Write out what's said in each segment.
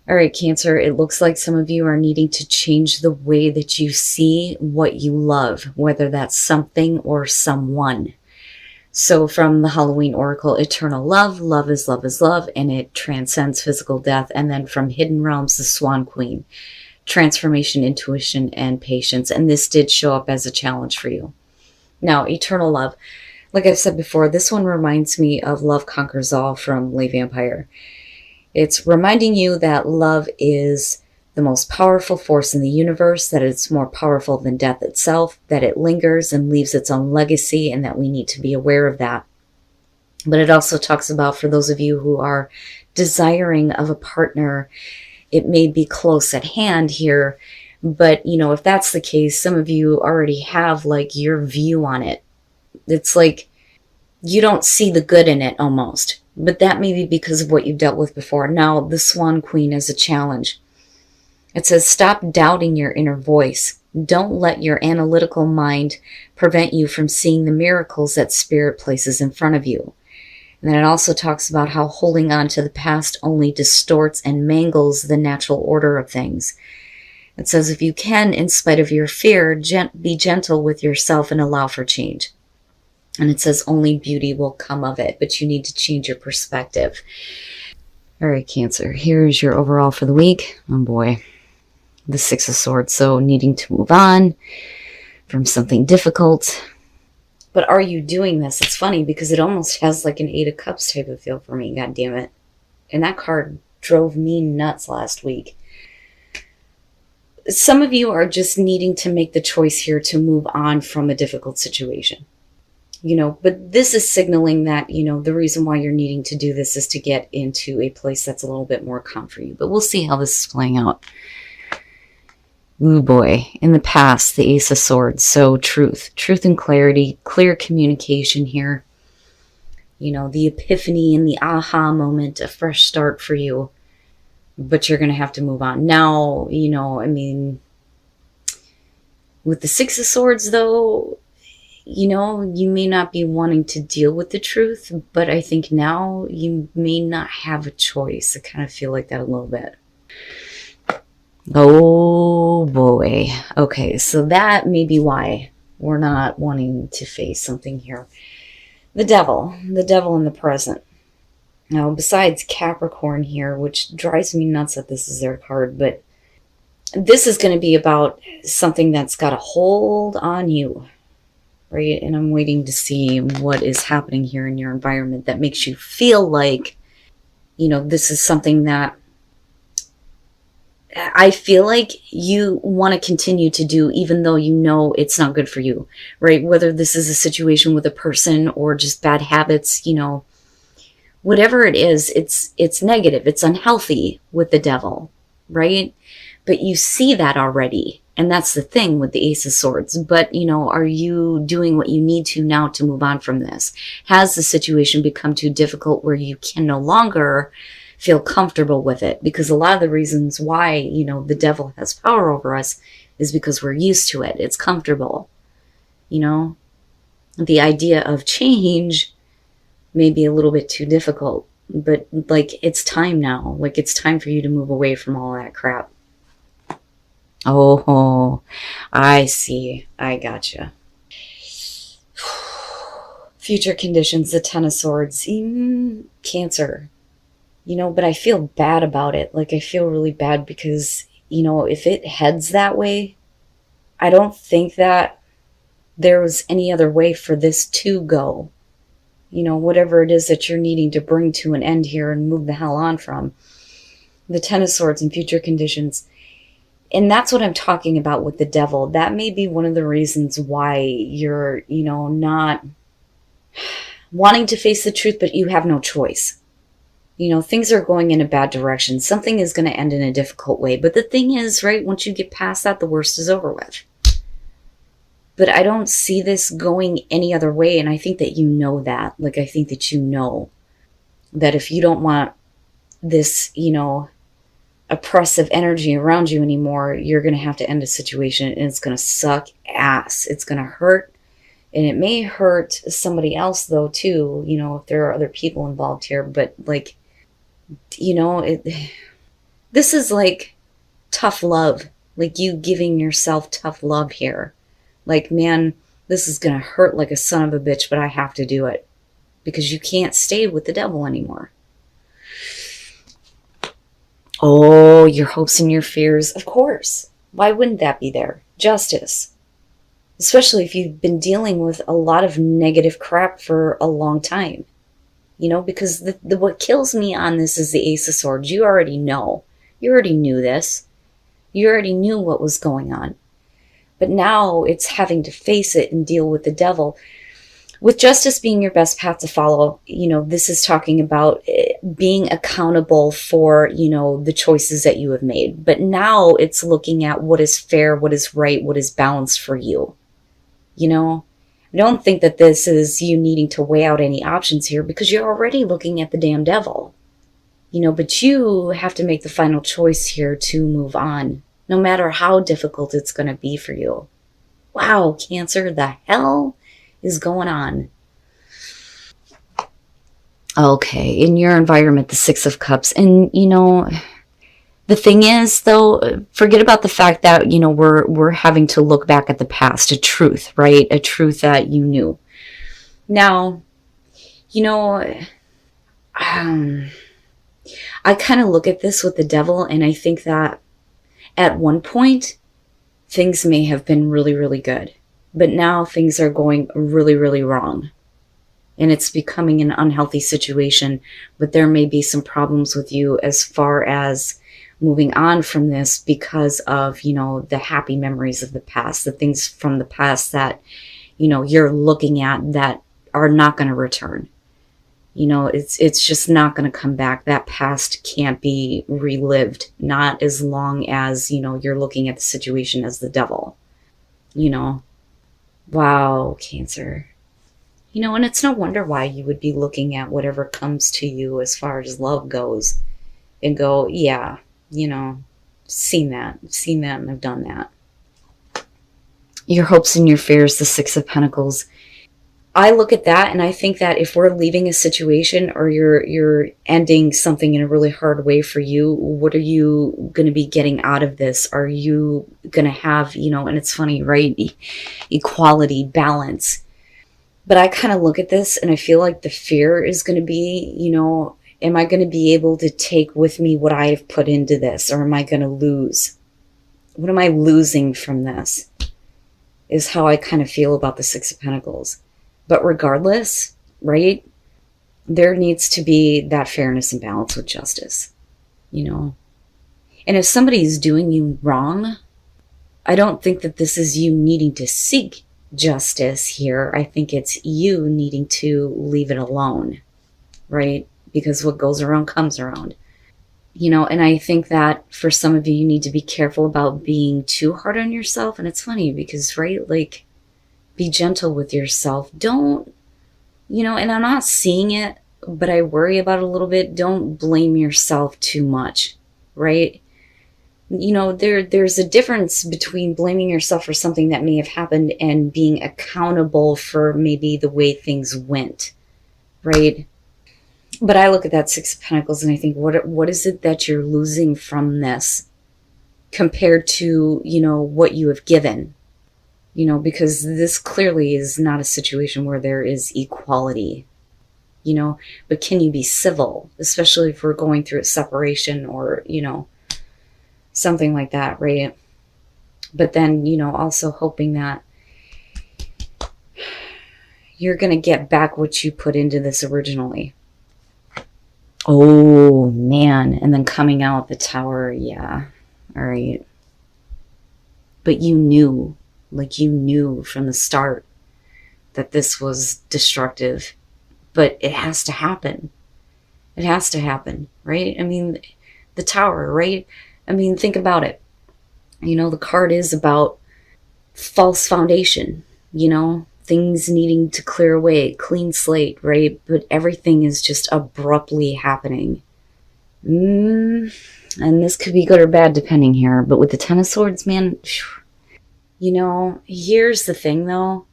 All right, Cancer, it looks like some of you are needing to change the way that you see what you love, whether that's something or someone. So from the Halloween Oracle, eternal love, love is love is love, and it transcends physical death. And then from Hidden Realms, the Swan Queen, transformation, intuition, and patience. And this did show up as a challenge for you. Now, eternal love. Like I've said before, this one reminds me of Love Conquers All from Le Vampire. It's reminding you that love is the most powerful force in the universe, that it's more powerful than death itself, that it lingers and leaves its own legacy, and that we need to be aware of that. But it also talks about, for those of you who are desiring of a partner, it may be close at hand here, but you know, if that's the case, some of you already have like your view on it. It's like you don't see the good in it almost, but that may be because of what you've dealt with before. Now, the Swan Queen is a challenge. It says, stop doubting your inner voice. Don't let your analytical mind prevent you from seeing the miracles that Spirit places in front of you. And then it also talks about how holding on to the past only distorts and mangles the natural order of things. It says, if you can, in spite of your fear, be gentle with yourself and allow for change. And it says only beauty will come of it, but you need to change your perspective. All right, Cancer, here's your overall for the week. Oh boy, the Six of Swords. So needing to move on from something difficult. But are you doing this? It's funny because it almost has like an Eight of Cups type of feel for me, god damn it. And that card drove me nuts last week. Some of you are just needing to make the choice here to move on from a difficult situation. You know, but this is signaling that, you know, the reason why you're needing to do this is to get into a place that's a little bit more calm for you. But we'll see how this is playing out. Ooh boy, in the past, the Ace of Swords. So truth and clarity, clear communication here. You know, the epiphany and the aha moment, a fresh start for you. But you're going to have to move on. Now, you know, I mean, with the Six of Swords, though, you know, you may not be wanting to deal with the truth, but I think now you may not have a choice. I kind of feel like that a little bit. Oh boy. Okay, so that may be why we're not wanting to face something here. The devil in the present. Now, besides Capricorn here, which drives me nuts that this is their card, but this is going to be about something that's got a hold on you. Right? And I'm waiting to see what is happening here in your environment that makes you feel like, you know, this is something that I feel like you want to continue to do, even though you know it's not good for you, right? Whether this is a situation with a person or just bad habits, you know, whatever it is, it's negative, it's unhealthy with the devil, right? But you see that already. And that's the thing with the Ace of Swords. But, you know, are you doing what you need to now to move on from this? Has the situation become too difficult where you can no longer feel comfortable with it? Because a lot of the reasons why, you know, the devil has power over us is because we're used to it. It's comfortable. You know, the idea of change may be a little bit too difficult. But, like, it's time now. Like, it's time for you to move away from all that crap. Oh, I see. I gotcha. Future conditions, the Ten of Swords. Cancer. You know, but I feel bad about it. Like, I feel really bad because, you know, if it heads that way, I don't think that there was any other way for this to go. You know, whatever it is that you're needing to bring to an end here and move the hell on from. The Ten of Swords and future conditions. And that's what I'm talking about with the devil. That may be one of the reasons why you're, you know, not wanting to face the truth, but you have no choice. You know, things are going in a bad direction. Something is going to end in a difficult way. But the thing is, right, once you get past that, the worst is over with. But I don't see this going any other way. And I think that you know that. Like, I think that you know that if you don't want this, you know, oppressive energy around you anymore, you're going to have to end a situation, and it's going to suck ass. It's going to hurt, and it may hurt somebody else though too, you know, if there are other people involved here. But like, you know, the This is like tough love, like you giving yourself tough love here. Like, man, this is going to hurt like a son of a bitch, but I have to do it because you can't stay with the devil anymore. Oh, your hopes and your fears, of course. Why wouldn't that be there? Justice. Especially if you've been dealing with a lot of negative crap for a long time. You know, because what kills me on this is the Ace of Swords. You already know. You already knew this. You already knew what was going on. But now it's having to face it and deal with the devil. With justice being your best path to follow, you know, this is talking about being accountable for, you know, the choices that you have made. But now it's looking at what is fair, what is right, what is balanced for you. You know, I don't think that this is you needing to weigh out any options here because you're already looking at the damn devil. You know, but you have to make the final choice here to move on, no matter how difficult it's going to be for you. Wow, Cancer, the hell is going on? Okay, in your environment, the Six of Cups. And, you know, the thing is, though, forget about the fact that, you know, we're having to look back at the past, a truth, right? A truth that you knew. Now, you know, I kind of look at this with the devil, and I think that at one point, things may have been really, really good. But now things are going really, really wrong. And it's becoming an unhealthy situation. But there may be some problems with you as far as moving on from this because of, you know, the happy memories of the past. The things from the past that, you know, you're looking at that are not going to return. You know, it's just not going to come back. That past can't be relived. Not as long as, you know, you're looking at the situation as the devil. You know. Wow, Cancer. You know, and it's no wonder why you would be looking at whatever comes to you as far as love goes and go, yeah, you know, seen that, and I've done that. Your hopes and your fears, the Six of Pentacles. I look at that and I think that if we're leaving a situation or you're ending something in a really hard way for you, what are you going to be getting out of this? Are you going to have, you know, and it's funny, right? Equality, balance. But I kind of look at this and I feel like the fear is going to be, you know, am I going to be able to take with me what I have put into this, or am I going to lose? What am I losing from this? Is how I kind of feel about the Six of Pentacles. But regardless, right, there needs to be that fairness and balance with justice, you know. And if somebody's doing you wrong, I don't think that this is you needing to seek justice here. I think it's you needing to leave it alone, right? Because what goes around comes around. You know, and I think that for some of you, you need to be careful about being too hard on yourself. And it's funny because, right, like, be gentle with yourself. Don't, you know, and I'm not seeing it, but I worry about it a little bit. Don't blame yourself too much, right? You know, there's a difference between blaming yourself for something that may have happened and being accountable for maybe the way things went, right? But I look at that Six of Pentacles and I think, what is it that you're losing from this compared to, you know, what you have given? You know, because this clearly is not a situation where there is equality, you know, but can you be civil, especially if we're going through a separation or, you know, something like that, right? But then, you know, also hoping that you're going to get back what you put into this originally. Oh, man. And then coming out the Tower, yeah. All right. But you knew. Like, you knew from the start that this was destructive, but it has to happen. It has to happen, right? I mean, the Tower, right? I mean, think about it. You know, the card is about false foundation, you know, things needing to clear away, clean slate, right? But everything is just abruptly happening. And this could be good or bad depending here, but with the Ten of Swords, man, phew. You know, here's the thing though.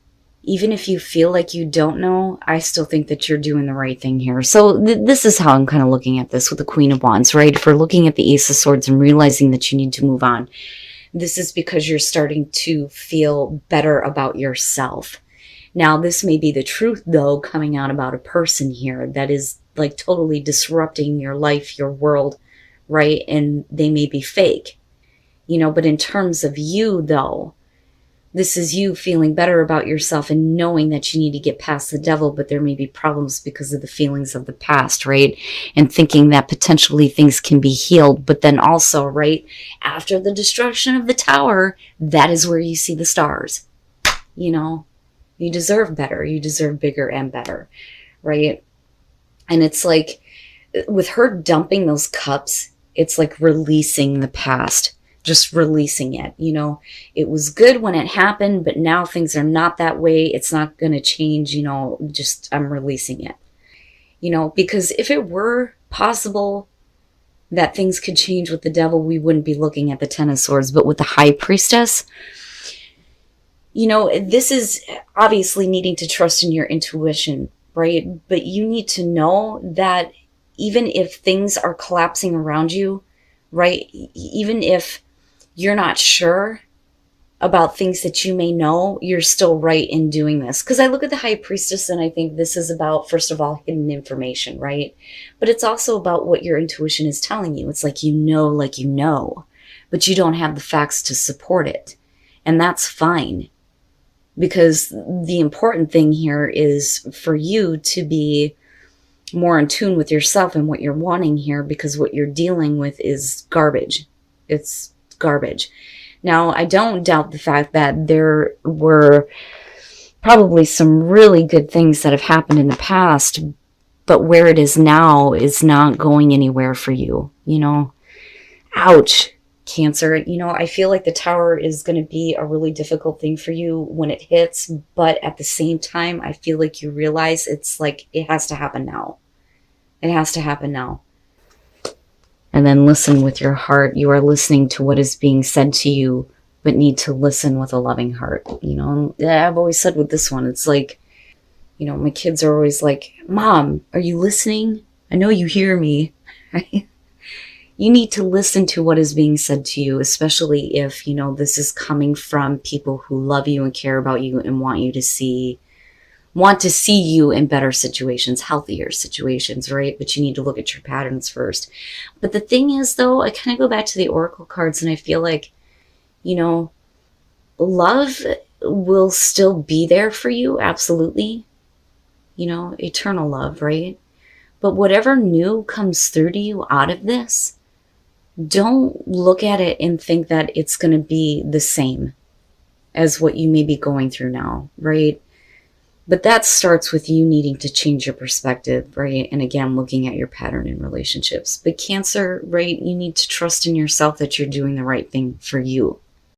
even if you feel like you don't know, I still think that you're doing the right thing here. So this is how I'm kind of looking at this with the Queen of Wands, right? If we're looking at the Ace of Swords and realizing that you need to move on, this is because you're starting to feel better about yourself. Now, this may be the truth, though, coming out about a person here that is like totally disrupting your life, your world, right? And they may be fake, you know, but in terms of you, though, this is you feeling better about yourself and knowing that you need to get past the devil, but there may be problems because of the feelings of the past, right? And thinking that potentially things can be healed, but then also, right, after the destruction of the tower, that is where you see the stars, you know? You deserve better. You deserve bigger and better, right? And it's like, with her dumping those cups, it's like releasing the past, just releasing it. You know, it was good when it happened, but now things are not that way. It's not going to change, you know, just I'm releasing it. You know, because if it were possible that things could change with the devil, we wouldn't be looking at the Ten of Swords. But with the High Priestess, you know, this is obviously needing to trust in your intuition, right? But you need to know that even if things are collapsing around you, right? Even if you're not sure about things that you may know, you're still right in doing this. Because I look at the High Priestess and I think this is about, first of all, hidden information, right? But it's also about what your intuition is telling you. It's like you know, but you don't have the facts to support it. And that's fine. Because the important thing here is for you to be more in tune with yourself and what you're wanting here, because what you're dealing with is garbage. It's garbage. Now, I don't doubt the fact that there were probably some really good things that have happened in the past, but where it is now is not going anywhere for you, you know? Ouch. Cancer, you know, I feel like the tower is going to be a really difficult thing for you when it hits, but at the same time, I feel like you realize it's like it has to happen now. It has to happen now. And then listen with your heart. You are listening to what is being said to you, but need to listen with a loving heart. You know, I've always said with this one, it's like, you know, my kids are always like, Mom, are you listening? I know you hear me, right? You need to listen to what is being said to you, especially if, you know, this is coming from people who love you and care about you and want to see you in better situations, healthier situations, right? But you need to look at your patterns first. But the thing is, though, I kind of go back to the Oracle cards and I feel like, you know, love will still be there for you. Absolutely. You know, eternal love, right? But whatever new comes through to you out of this, don't look at it and think that it's going to be the same as what you may be going through now, right? But that starts with you needing to change your perspective, right? And again, looking at your pattern in relationships. But Cancer, right, you need to trust in yourself that you're doing the right thing for you.